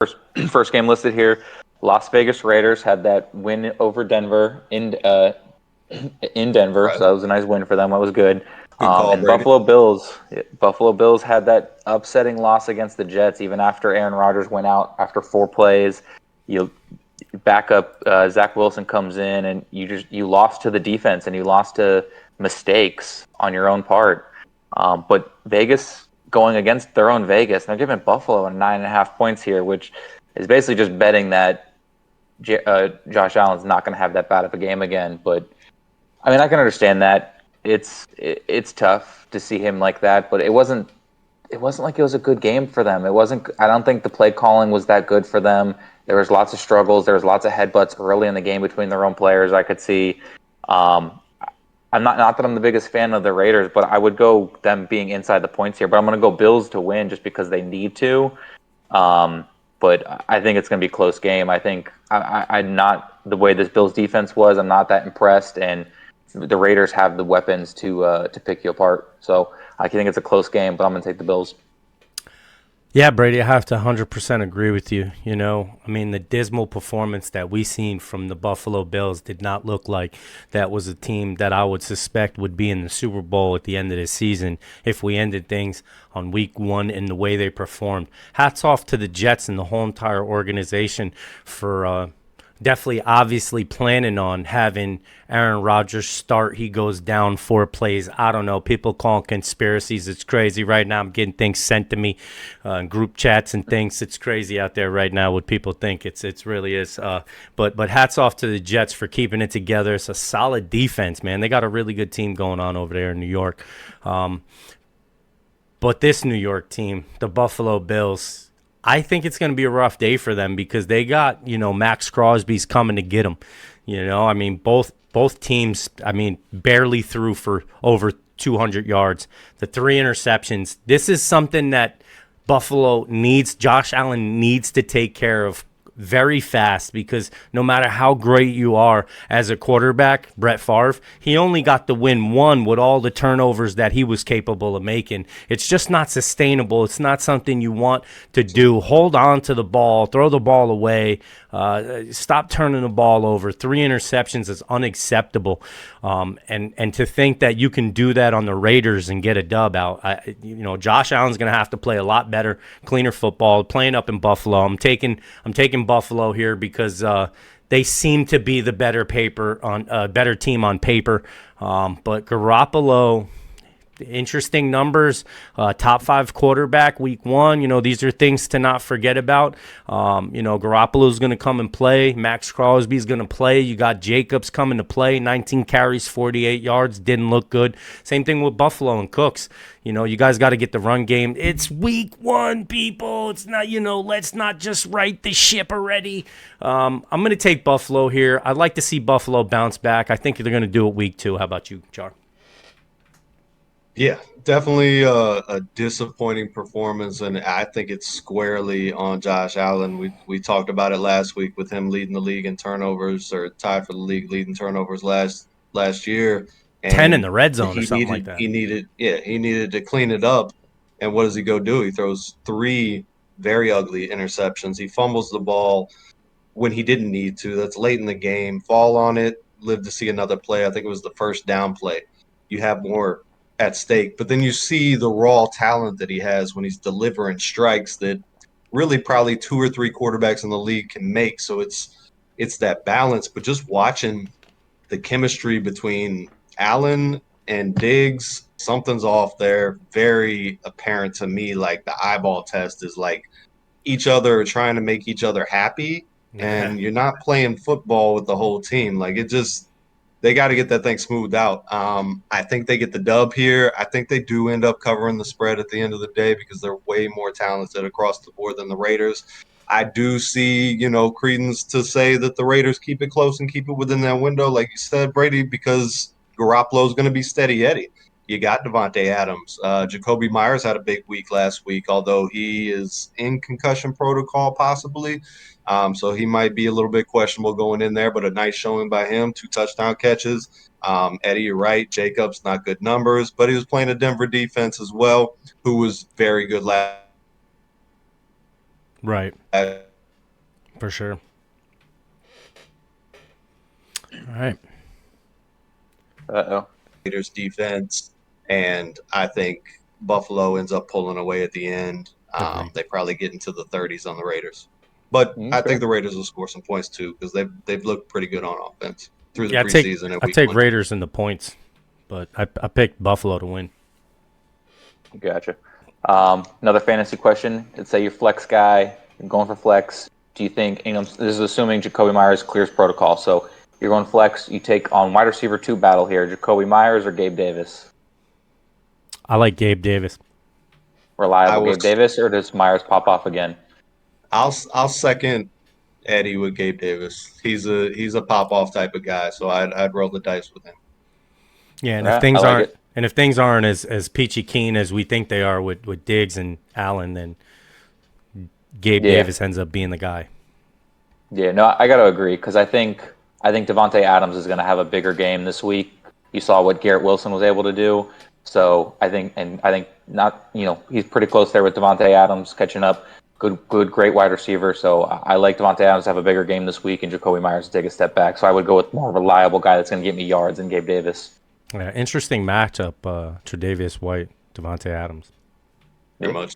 first game listed here. Las Vegas Raiders had that win over Denver in Denver, so Right. that was a nice win for them. That was good. Good call, And Brady. Buffalo Bills had that upsetting loss against the Jets, even after Aaron Rodgers went out after 4 plays. You back up, Zach Wilson comes in, and you lost to the defense, and you lost to mistakes on your own part. But Vegas going against their own Vegas, they're giving Buffalo a 9.5 points here, which is basically just betting that Josh Allen's not going to have that bad of a game again. But I mean, I can understand that. It's tough to see him like that, but it wasn't like it was a good game for them. It wasn't. I don't think the play calling was that good for them. There was lots of struggles. There was lots of headbutts early in the game between their own players. I could see. Um, I'm not that I'm the biggest fan of the Raiders, but I would go them being inside the points here. But I'm going to go Bills to win just because they need to. Um, but I think it's going to be a close game. I think I'm not the way this Bills defense was. I'm not that impressed, and the Raiders have the weapons to pick you apart. So I think it's a close game, but I'm going to take the Bills. Yeah, Brady, I have to 100% agree with you. You know, I mean, the dismal performance that we seen from the Buffalo Bills did not look like that was a team that I would suspect would be in the Super Bowl at the end of the season if we ended things on week one in the way they performed. Hats off to the Jets and the whole entire organization for definitely obviously planning on having Aaron Rodgers start. He goes down 4 plays. I don't know. People calling conspiracies. It's crazy right now. I'm getting things sent to me in group chats and things. It's crazy out there right now what people think. It's really is. But hats off to the Jets for keeping it together. It's a solid defense, man. They got a really good team going on over there in New York. But this New York team, the Buffalo Bills, I think it's going to be a rough day for them because they got, Max Crosby's coming to get them. I mean, both teams, I mean, barely threw for over 200 yards. The 3 interceptions. This is something that Josh Allen needs to take care of very fast because no matter how great you are as a quarterback, Brett Favre, he only got to win one with all the turnovers that he was capable of making. It's just not sustainable. It's not something you want to do. Hold on to the ball, throw the ball away, stop turning the ball over. 3 interceptions is unacceptable. And to think that you can do that on the Raiders and get a dub out, Josh Allen's going to have to play a lot better, cleaner football. Playing up in Buffalo, I'm taking Buffalo here because they seem to be the better team on paper. But Garoppolo, interesting numbers, top 5 quarterback week 1. These are things to not forget about. Garoppolo's going to come and play. Max Crosby's going to play. You got Jacobs coming to play. 19 carries, 48 yards. Didn't look good. Same thing with Buffalo and Cooks. You guys got to get the run game. It's week 1, people. It's not, let's not just right the ship already. I'm going to take Buffalo here. I'd like to see Buffalo bounce back. I think they're going to do it week 2. How about you, Char? Yeah, definitely a disappointing performance, and I think it's squarely on Josh Allen. We talked about it last week with him leading the league in turnovers, or tied for the league leading turnovers last year, 10 in and the red zone or he something needed like that. he needed yeah he needed to clean it up. And what does he go do? He throws 3 very ugly interceptions. He fumbles the ball when he didn't need to. That's late in the game. Fall on it. Live to see another play. I think it was the first down play. You have more at stake. But then you see the raw talent that he has when he's delivering strikes that really probably 2 or 3 quarterbacks in the league can make. So it's that balance. But just watching the chemistry between Allen and Diggs, something's off there. Very apparent to me. Like the eyeball test is like each other trying to make each other happy, Yeah. and you're not playing football with the whole team. Like it just they got to get that thing smoothed out. I think they get the dub here. I think they do end up covering the spread at the end of the day because they're way more talented across the board than the Raiders. I do see, credence to say that the Raiders keep it close and keep it within that window, like you said, Brady, because Garoppolo's going to be steady Eddie. You got Devontae Adams. Jacoby Myers had a big week last week, although he is in concussion protocol possibly. So he might be a little bit questionable going in there, but a nice showing by him, 2 touchdown catches. Eddie, you're right. Jacobs, not good numbers, but he was playing a Denver defense as well, who was very good last Right. For sure. All right. Uh-oh. Raiders defense, and I think Buffalo ends up pulling away at the end. Agreed. They probably get into the 30s on the Raiders, but I Okay. think the Raiders will score some points too because they've looked pretty good on offense through the Yeah, preseason. And I week take 1. Raiders in the points, but I picked Buffalo to win. Gotcha. Another fantasy question. Let's say you're flex guy, you're going for flex. Do you think, this is assuming Jacoby Myers clears protocol. So you're going flex, you take on wide receiver 2 battle here, Jacoby Myers or Gabe Davis? I like Gabe Davis. Reliable was- Gabe Davis, or does Myers pop off again? I'll second Eddie with Gabe Davis. He's a pop off type of guy, so I'd roll the dice with him. Yeah, and Yeah, if things I like aren't it. and if things aren't as peachy keen as we think they are with Diggs and Allen, then Gabe Yeah. Davis ends up being the guy. Yeah, no, I got to agree because I think Devontae Adams is going to have a bigger game this week. You saw what Garrett Wilson was able to do, so I think not, he's pretty close there with Devontae Adams catching up. Good, great wide receiver. So I like Devontae Adams to have a bigger game this week, and Jacoby Myers to take a step back. So I would go with more reliable guy that's going to get me yards than Gabe Davis. Yeah, interesting matchup. Tre'Davious White, Devontae Adams. Pretty Yeah. much.